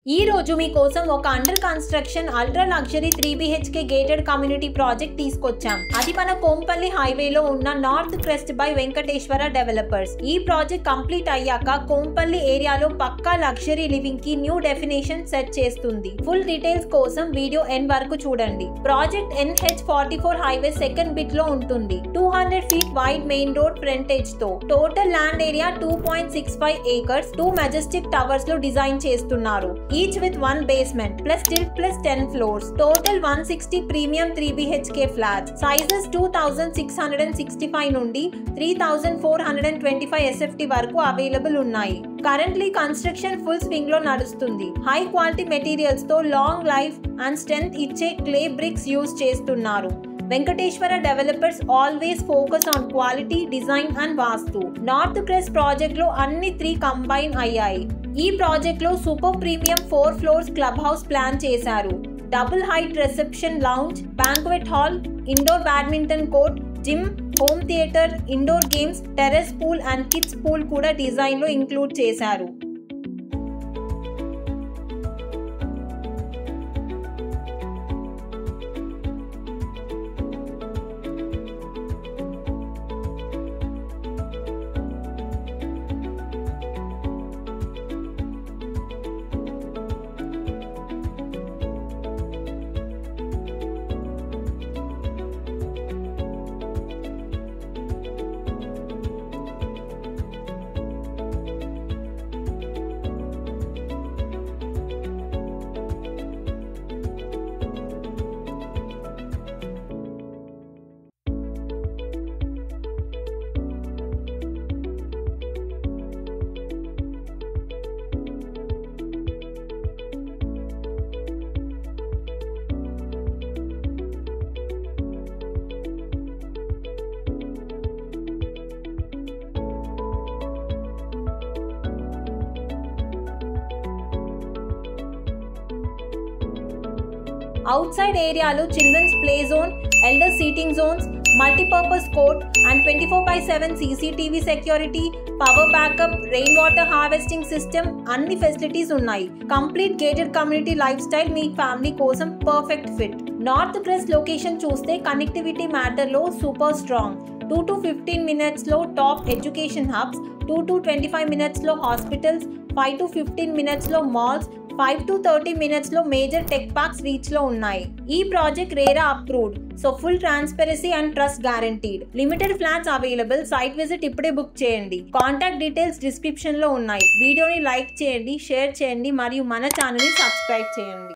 ఈ రోజు మీకోసం ఒక under construction ultra luxury 3 BHK gated community project తీసుకొచ్చాం. అది మన కోంపల్లి హైవేలో ఉన్న north crest by Venkateswara developers. ఈ ప్రాజెక్ట్ కంప్లీట్ అయ్యాక కోంపల్లి ఏరియాలో పక్కా లగ్జరీ లివింగ్ కి న్యూ డెఫినేషన్ సెట్ చేస్తుంది. ఫుల్ డీటెయిల్స్ కోసం వీడియో ఎండ్ వరకు చూడండి. Project NH44 highway second bit లో ఉంటుంది. 200 feet wide main road frontage తో total land area 2.65 acres 2 majestic towers లో డిజైన్ చేస్తున్నారు. Each with one basement plus tilt plus 10 floors. Total 160 premium 3 BHK flats. Sizes 2665 నుండి 3425 SFT వరకు available ఉన్నాయి. Currently construction full swing లో నడుస్తుంది. High quality materials తో long life and strength ఇచ్చే clay bricks use చేస్తున్నారు. Venkateswara developers always focus on quality, design and vaastu. North crest project లో అన్ని 3 కంబైన్ అయ్యాయి. ఈ ప్రాజెక్ట్ లో super premium 4 floors club house plan చేశారు. Double height reception lounge, banquet hall, indoor badminton court, gym, home theatre, indoor games, terrace pool and kids pool కూడా design లో include చేశారు. Outside ఏరియాలో children's play zone, elder seating zones, multipurpose court and 24/7 CCTV security, power backup, rain water harvesting system అన్ని facilities ఉన్నాయి. Complete gated community lifestyle మీ family కోసం perfect fit. North crest location చూస్తే connectivity matter లో super strong. 2 to 15 minutes లో top education hubs, 2 to 25 minutes లో hospitals, 5 to 15 minutes లో malls, 5 to 30 minutes లో మేజర్ టెక్ పార్క్స్ రీచ్ లో ఉన్నాయి. ఈ project RERA approved, so full transparency and trust guaranteed. Limited flats available. Site visit ఇప్పుడే book చేయండి. Contact details description లో ఉన్నాయి. వీడియోని లైక్ చేయండి, షేర్ చేయండి మరియు మన ఛానల్ ని సబ్స్క్రైబ్ చేయండి.